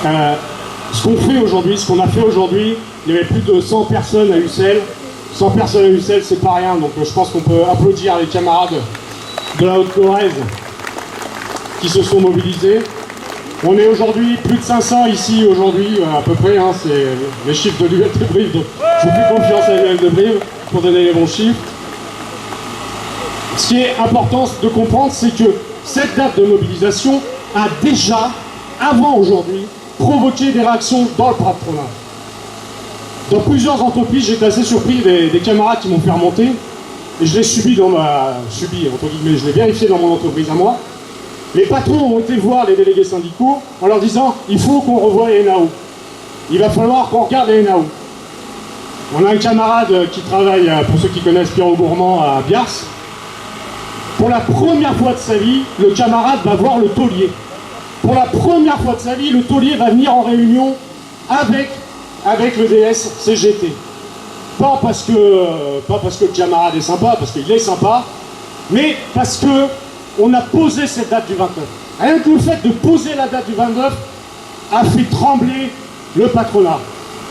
Ce qu'on fait aujourd'hui, ce qu'on a fait aujourd'hui, il y avait plus de 100 personnes à Ussel. 100 personnes à Ussel, c'est pas rien, donc je pense qu'on peut applaudir les camarades de la Haute-Corrèze qui se sont mobilisés. On est aujourd'hui plus de 500 ici aujourd'hui, à peu près, hein, c'est les chiffres de l'UL de Brive, donc je vous fais confiance à l'UL de Brive pour donner les bons chiffres. Ce qui est important de comprendre, c'est que cette date de mobilisation a déjà, avant aujourd'hui, provoqué des réactions dans le patronat. Dans plusieurs entreprises, j'étais assez surpris des camarades qui m'ont fait remonter, et je l'ai subi entre guillemets, je l'ai vérifié dans mon entreprise à moi. Les patrons ont été voir les délégués syndicaux en leur disant « il faut qu'on revoie les NAO. Il va falloir qu'on regarde les NAO. » On a un camarade qui travaille, pour ceux qui connaissent Pierre Gourmand, à Biars. Pour la première fois de sa vie, le camarade va voir le taulier. Pour la première fois de sa vie, le taulier va venir en réunion avec le DS CGT. Pas parce que le camarade est sympa, parce qu'il est sympa, mais parce que on a posé cette date du 29. Rien que le fait de poser la date du 29 a fait trembler le patronat.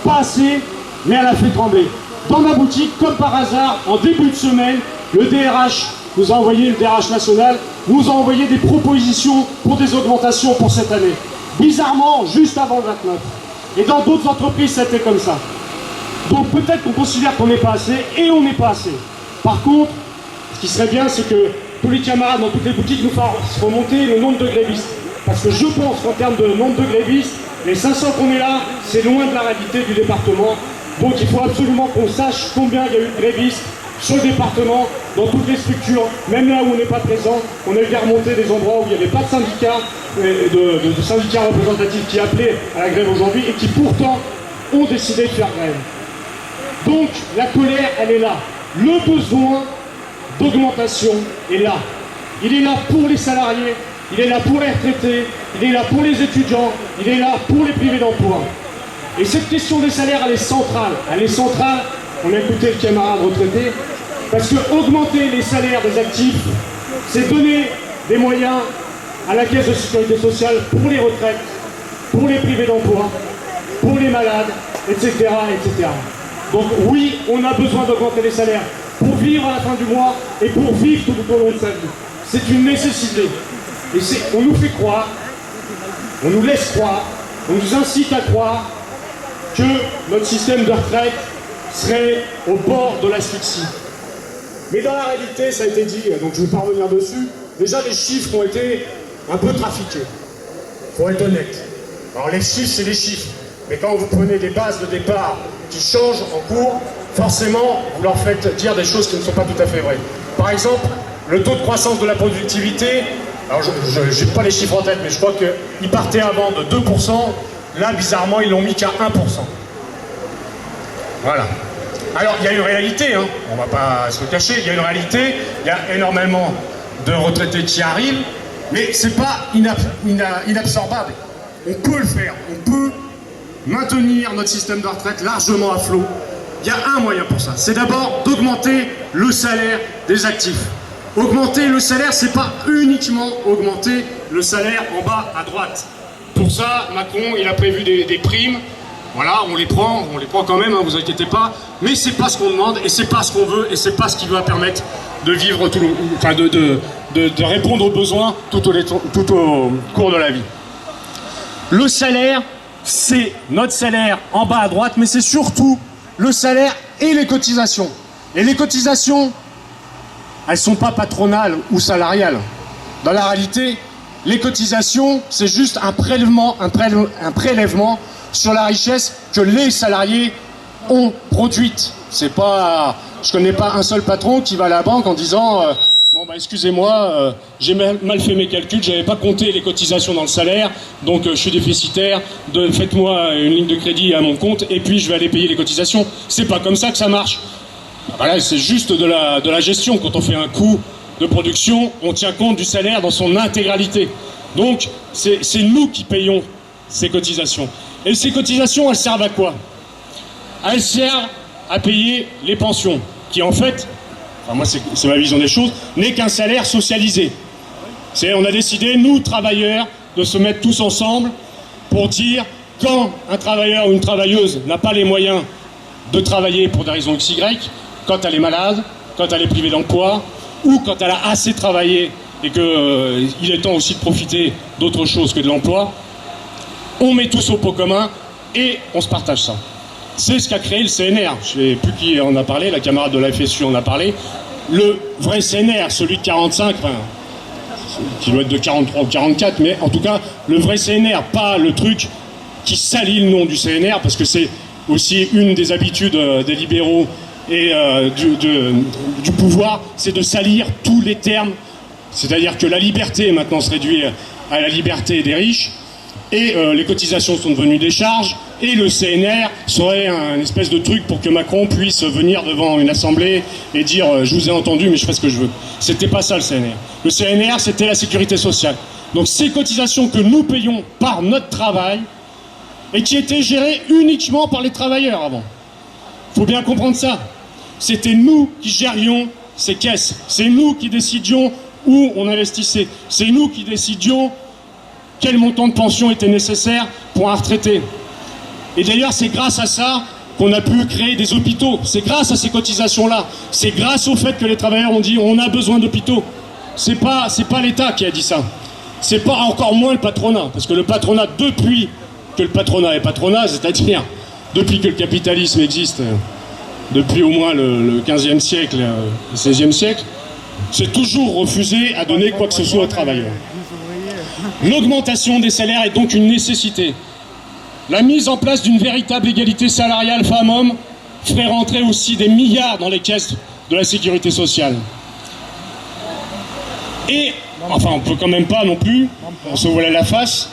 Pas assez, mais elle a fait trembler. Dans ma boutique, comme par hasard, en début de semaine, le DRH nous a envoyé, le DRH national, nous a envoyé des propositions pour des augmentations pour cette année. Bizarrement, juste avant le 29. Et dans d'autres entreprises, c'était comme ça. Donc peut-être qu'on considère qu'on n'est pas assez, et on n'est pas assez. Par contre, ce qui serait bien, c'est que tous les camarades dans toutes les boutiques nous fassent remonter le nombre de grévistes. Parce que je pense qu'en termes de nombre de grévistes, les 500 qu'on est là, c'est loin de la réalité du département. Donc il faut absolument qu'on sache combien il y a eu de grévistes sur le département, dans toutes les structures, même là où on n'est pas présent. On a eu des remontées des endroits où il n'y avait pas de syndicats, de syndicats représentatifs qui appelaient à la grève aujourd'hui et qui pourtant ont décidé de faire grève. Donc la colère, elle est là. Le besoin d'augmentation est là. Il est là pour les salariés, il est là pour les retraités, il est là pour les étudiants, il est là pour les privés d'emploi. Et cette question des salaires, elle est centrale. Elle est centrale, on a écouté le camarade retraité, parce que augmenter les salaires des actifs, c'est donner des moyens à la caisse de sécurité sociale pour les retraites, pour les privés d'emploi, pour les malades, etc., etc. Donc oui, on a besoin d'augmenter les salaires pour vivre à la fin du mois et pour vivre tout au long de sa vie. C'est une nécessité. Et on nous fait croire, on nous laisse croire, on nous incite à croire que notre système de retraite serait au bord de l'asphyxie. Mais dans la réalité, ça a été dit, donc je ne vais pas revenir dessus, déjà les chiffres ont été un peu trafiqués. Il faut être honnête. Alors les chiffres, c'est les chiffres. Mais quand vous prenez des bases de départ qui changent en cours, forcément, vous leur faites dire des choses qui ne sont pas tout à fait vraies. Par exemple, le taux de croissance de la productivité, alors je n'ai pas les chiffres en tête, mais je crois qu'il partait avant de 2%, là, bizarrement, ils l'ont mis qu'à 1%. Voilà. Alors, il y a une réalité, hein, on ne va pas se le cacher, il y a une réalité, il y a énormément de retraités qui arrivent, mais ce n'est pas inabsorbable. On peut le faire, on peut maintenir notre système de retraite largement à flot. Il y a un moyen pour ça, c'est d'abord d'augmenter le salaire des actifs. Augmenter le salaire, c'est pas uniquement augmenter le salaire en bas à droite. Pour ça, Macron, il a prévu des primes. Voilà, on les prend quand même, hein, vous inquiétez pas. Mais c'est pas ce qu'on demande, et c'est pas ce qu'on veut, et c'est pas ce qui va permettre de vivre de répondre aux besoins tout au cours de la vie. Le salaire, c'est notre salaire en bas à droite, mais c'est surtout le salaire et les cotisations. Et les cotisations, elles ne sont pas patronales ou salariales. Dans la réalité, les cotisations, c'est juste un prélèvement sur la richesse que les salariés ont produite. C'est pas, je connais pas un seul patron qui va à la banque en disant bon bah excusez-moi, j'ai mal fait mes calculs, j'avais pas compté les cotisations dans le salaire, donc je suis déficitaire, faites-moi une ligne de crédit à mon compte et puis je vais aller payer les cotisations. C'est pas comme ça que ça marche. Voilà, c'est juste de la gestion. Quand on fait un coût de production, on tient compte du salaire dans son intégralité. Donc c'est nous qui payons ces cotisations. Et ces cotisations, elles servent à quoi? Elles servent à payer les pensions, qui en fait, enfin moi c'est ma vision des choses, n'est qu'un salaire socialisé. On a décidé, nous travailleurs, de se mettre tous ensemble pour dire quand un travailleur ou une travailleuse n'a pas les moyens de travailler pour des raisons XY, quand elle est malade, quand elle est privée d'emploi, ou quand elle a assez travaillé et qu'il est temps aussi de profiter d'autre chose que de l'emploi, on met tous au pot commun et on se partage ça. C'est ce qu'a créé le CNR. Je ne sais plus qui en a parlé, la camarade de la FSU en a parlé. Le vrai CNR, celui de 45, enfin, qui doit être de 43 ou 44, mais en tout cas, le vrai CNR, pas le truc qui salit le nom du CNR, parce que c'est aussi une des habitudes des libéraux et du pouvoir, c'est de salir tous les termes. C'est-à-dire que la liberté maintenant se réduit à la liberté des riches, et les cotisations sont devenues des charges, et le CNR serait un espèce de truc pour que Macron puisse venir devant une assemblée et dire « je vous ai entendu, mais je fais ce que je veux ». C'était pas ça le CNR. Le CNR, c'était la sécurité sociale. Donc ces cotisations que nous payons par notre travail, et qui étaient gérées uniquement par les travailleurs avant. Il faut bien comprendre ça. C'était nous qui gérions ces caisses. C'est nous qui décidions où on investissait. C'est nous qui décidions quel montant de pension était nécessaire pour un retraité. Et d'ailleurs, c'est grâce à ça qu'on a pu créer des hôpitaux. C'est grâce à ces cotisations-là. C'est grâce au fait que les travailleurs ont dit on a besoin d'hôpitaux. C'est pas l'État qui a dit ça. C'est pas encore moins le patronat. Parce que le patronat, depuis que le patronat est patronat, c'est-à-dire depuis que le capitalisme existe, depuis au moins le 15e siècle, le 16e siècle, c'est toujours refusé à donner quoi que ce soit aux travailleurs. L'augmentation des salaires est donc une nécessité. La mise en place d'une véritable égalité salariale femmes-hommes ferait rentrer aussi des milliards dans les caisses de la sécurité sociale. Et, enfin, on ne peut quand même pas non plus se voiler la face.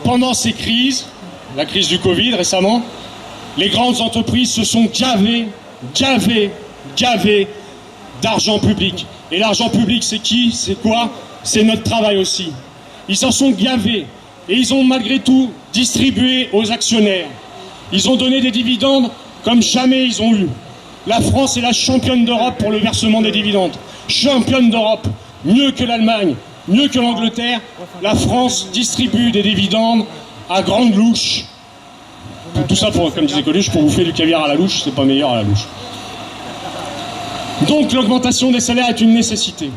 Pendant ces crises, la crise du Covid récemment, les grandes entreprises se sont gavées d'argent public. Et l'argent public, c'est qui? C'est quoi? C'est notre travail aussi. Ils s'en sont gavés. Et ils ont malgré tout distribué aux actionnaires. Ils ont donné des dividendes comme jamais ils ont eu. La France est la championne d'Europe pour le versement des dividendes. Championne d'Europe. Mieux que l'Allemagne, mieux que l'Angleterre. La France distribue des dividendes à grande louche. Tout ça, comme disait Coluche, pour bouffer du caviar à la louche, c'est pas meilleur à la louche. Donc l'augmentation des salaires est une nécessité.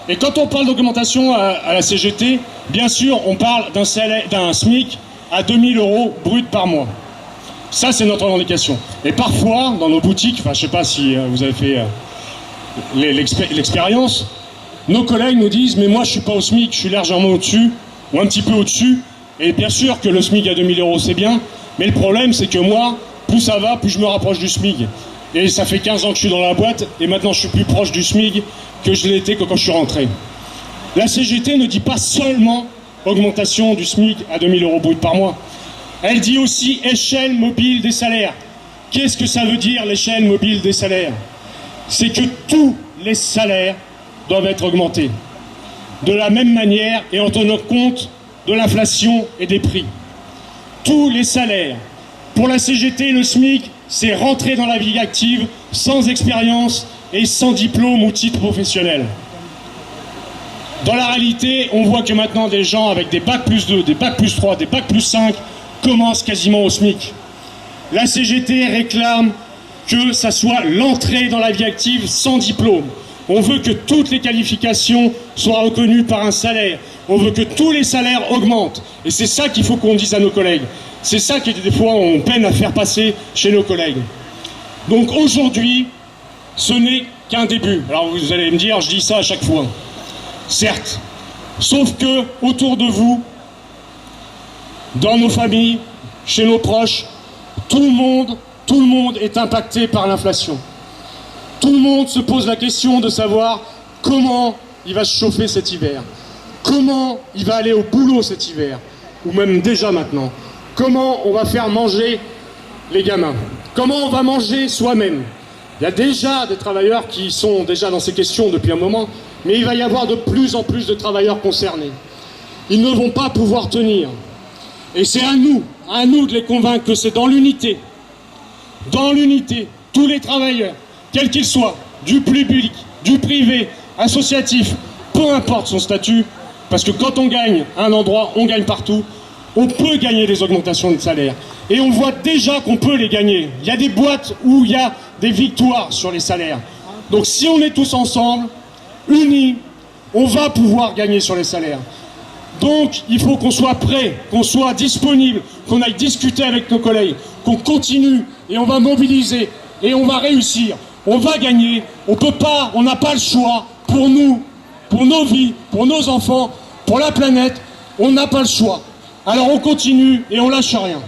Et quand on parle d'augmentation à la CGT, bien sûr, on parle d'un SMIC à 2000 € brut par mois. Ça, c'est notre revendication. Et parfois, dans nos boutiques, enfin, je ne sais pas si vous avez fait l'expérience, nos collègues nous disent « mais moi, je ne suis pas au SMIC, je suis légèrement au-dessus, ou un petit peu au-dessus. » Et bien sûr que le SMIC à 2000 €, c'est bien, mais le problème, c'est que moi, plus ça va, plus je me rapproche du SMIC. Et ça fait 15 ans que je suis dans la boîte, et maintenant je suis plus proche du SMIC que je l'étais quand je suis rentré. La CGT ne dit pas seulement augmentation du SMIC à 2000 € brut par mois. Elle dit aussi échelle mobile des salaires. Qu'est-ce que ça veut dire l'échelle mobile des salaires? C'est que tous les salaires doivent être augmentés. De la même manière et en tenant compte de l'inflation et des prix. Tous les salaires. Pour la CGT, le SMIC, c'est rentrer dans la vie active sans expérience et sans diplôme ou titre professionnel. Dans la réalité, on voit que maintenant des gens avec des bacs plus 2, des bacs plus 3, des bacs plus 5 commencent quasiment au SMIC. La CGT réclame que ça soit l'entrée dans la vie active sans diplôme. On veut que toutes les qualifications soient reconnues par un salaire. On veut que tous les salaires augmentent. Et c'est ça qu'il faut qu'on dise à nos collègues. C'est ça que des fois on peine à faire passer chez nos collègues. Donc aujourd'hui, ce n'est qu'un début. Alors vous allez me dire, je dis ça à chaque fois. Certes. Sauf que autour de vous, dans nos familles, chez nos proches, tout le monde est impacté par l'inflation. Tout le monde se pose la question de savoir comment il va se chauffer cet hiver. Comment il va aller au boulot cet hiver. Ou même déjà maintenant. Comment on va faire manger les gamins. Comment on va manger soi-même. Il y a déjà des travailleurs qui sont déjà dans ces questions depuis un moment, mais il va y avoir de plus en plus de travailleurs concernés. Ils ne vont pas pouvoir tenir. Et c'est à nous de les convaincre que c'est dans l'unité, tous les travailleurs, quels qu'ils soient, du public, du privé, associatif, peu importe son statut, parce que quand on gagne à un endroit, on gagne partout, on peut gagner des augmentations de salaire. Et on voit déjà qu'on peut les gagner. Il y a des boîtes où il y a des victoires sur les salaires. Donc si on est tous ensemble, unis, on va pouvoir gagner sur les salaires. Donc il faut qu'on soit prêt, qu'on soit disponible, qu'on aille discuter avec nos collègues, qu'on continue et on va mobiliser et on va réussir. On va gagner, on peut pas, on n'a pas le choix pour nous, pour nos vies, pour nos enfants, pour la planète, on n'a pas le choix. Alors on continue et on lâche rien.